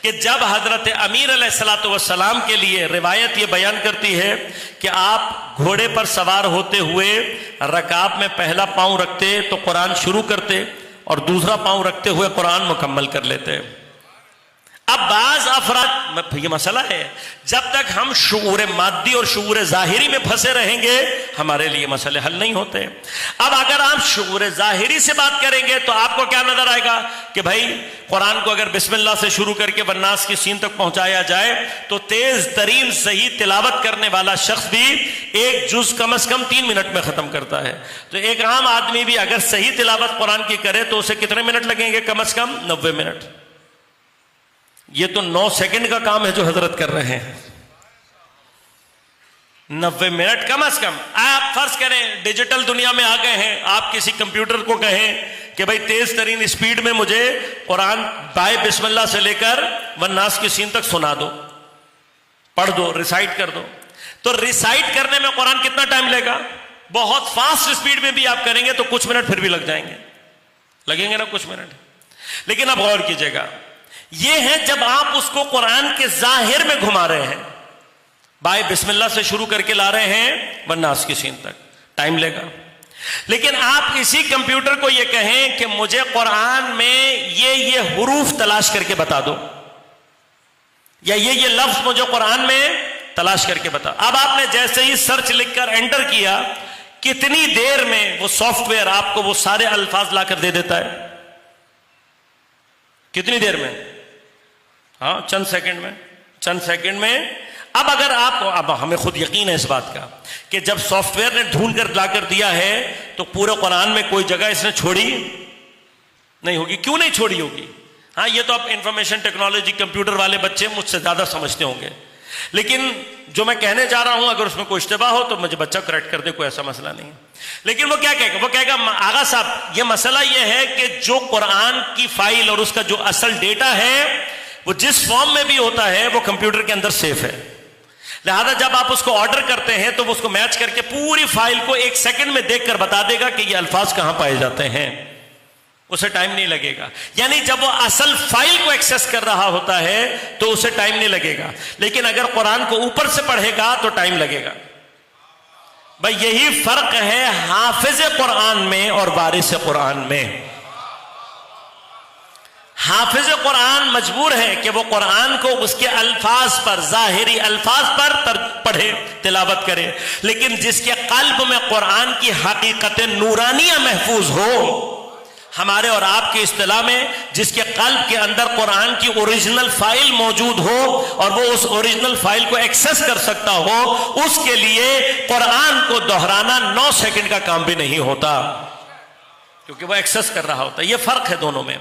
کہ جب حضرت امیر علیہ الصلوۃ والسلام کے لیے روایت یہ بیان کرتی ہے کہ آپ گھوڑے پر سوار ہوتے ہوئے رکعت میں پہلا پاؤں رکھتے تو قرآن شروع کرتے اور دوسرا پاؤں رکھتے ہوئے قرآن مکمل کر لیتے۔ اب بعض افراد، یہ مسئلہ ہے، جب تک ہم شعور مادی اور شعور ظاہری میں پھنسے رہیں گے ہمارے لیے مسئلے حل نہیں ہوتے۔ اب اگر آپ شعور ظاہری سے بات کریں گے تو آپ کو کیا نظر آئے گا کہ بھائی قرآن کو اگر بسم اللہ سے شروع کر کے والناس کی سین تک پہنچایا جائے تو تیز ترین صحیح تلاوت کرنے والا شخص بھی ایک جز کم از کم 3 منٹ میں ختم کرتا ہے، تو ایک عام آدمی بھی اگر صحیح تلاوت قرآن کی کرے تو اسے کتنے منٹ لگیں گے؟ کم از کم 90 منٹ۔ یہ تو 9 سیکنڈ کا کام ہے جو حضرت کر رہے ہیں، 90 منٹ کم از کم۔ آپ فرض کریں ڈیجیٹل دنیا میں آ گئے ہیں، آپ کسی کمپیوٹر کو کہیں کہ بھائی تیز ترین اسپیڈ میں مجھے قرآن بائے بسم اللہ سے لے کر والناس کی سین تک سنا دو، پڑھ دو، ریسائٹ کر دو، تو ریسائٹ کرنے میں قرآن کتنا ٹائم لے گا؟ بہت فاسٹ اسپیڈ میں بھی آپ کریں گے تو کچھ منٹ پھر بھی لگ جائیں گے، لگیں گے نا کچھ منٹ۔ لیکن اب غور کیجئے گا، یہ ہے جب آپ اس کو قرآن کے ظاہر میں گھما رہے ہیں، بائے بسم اللہ سے شروع کر کے لا رہے ہیں والناس کی سین تک، ٹائم لے گا۔ لیکن آپ اسی کمپیوٹر کو یہ کہیں کہ مجھے قرآن میں یہ حروف تلاش کر کے بتا دو، یا یہ لفظ مجھے قرآن میں تلاش کر کے بتا، اب آپ نے جیسے ہی سرچ لکھ کر انٹر کیا، کتنی دیر میں وہ سافٹ ویئر آپ کو وہ سارے الفاظ لا کر دے دیتا ہے؟ کتنی دیر میں؟ ہاں، چند سیکنڈ میں۔ اب اگر اب ہمیں خود یقین ہے اس بات کا کہ جب سافٹ ویئر نے ڈھونڈ کر لا کر دیا ہے تو پورے قرآن میں کوئی جگہ اس نے چھوڑی نہیں ہوگی۔ کیوں نہیں چھوڑی ہوگی؟ ہاں، یہ تو اب انفارمیشن ٹیکنالوجی کمپیوٹر والے بچے مجھ سے زیادہ سمجھتے ہوں گے، لیکن جو میں کہنے جا رہا ہوں اگر اس میں کوئی اشتباہ ہو تو مجھے بچہ کریکٹ کر دے، کوئی ایسا مسئلہ نہیں ہے۔ لیکن وہ کیا کہے گا؟ وہ کہے گا آغا صاحب یہ مسئلہ یہ ہے کہ جو قرآن کی فائل اور اس کا جو اصل ڈیٹا ہے وہ جس فارم میں بھی ہوتا ہے وہ کمپیوٹر کے اندر سیف ہے، لہذا جب آپ اس کو آرڈر کرتے ہیں تو وہ اس کو میچ کر کے پوری فائل کو 1 سیکنڈ میں دیکھ کر بتا دے گا کہ یہ الفاظ کہاں پائے جاتے ہیں، اسے ٹائم نہیں لگے گا۔ یعنی جب وہ اصل فائل کو ایکسس کر رہا ہوتا ہے تو اسے ٹائم نہیں لگے گا، لیکن اگر قرآن کو اوپر سے پڑھے گا تو ٹائم لگے گا۔ بھائی یہی فرق ہے حافظ قرآن میں اور وارث قرآن میں۔ حافظ قرآن مجبور ہے کہ وہ قرآن کو اس کے الفاظ پر، ظاہری الفاظ پر پڑھے، تلاوت کرے، لیکن جس کے قلب میں قرآن کی حقیقت نورانیہ محفوظ ہو، ہمارے اور آپ کی اصطلاح میں جس کے قلب کے اندر قرآن کی اوریجنل فائل موجود ہو اور وہ اس اوریجنل فائل کو ایکسس کر سکتا ہو، اس کے لیے قرآن کو دہرانا 9 سیکنڈ کا کام بھی نہیں ہوتا، کیونکہ وہ ایکسس کر رہا ہوتا ہے۔ یہ فرق ہے دونوں میں۔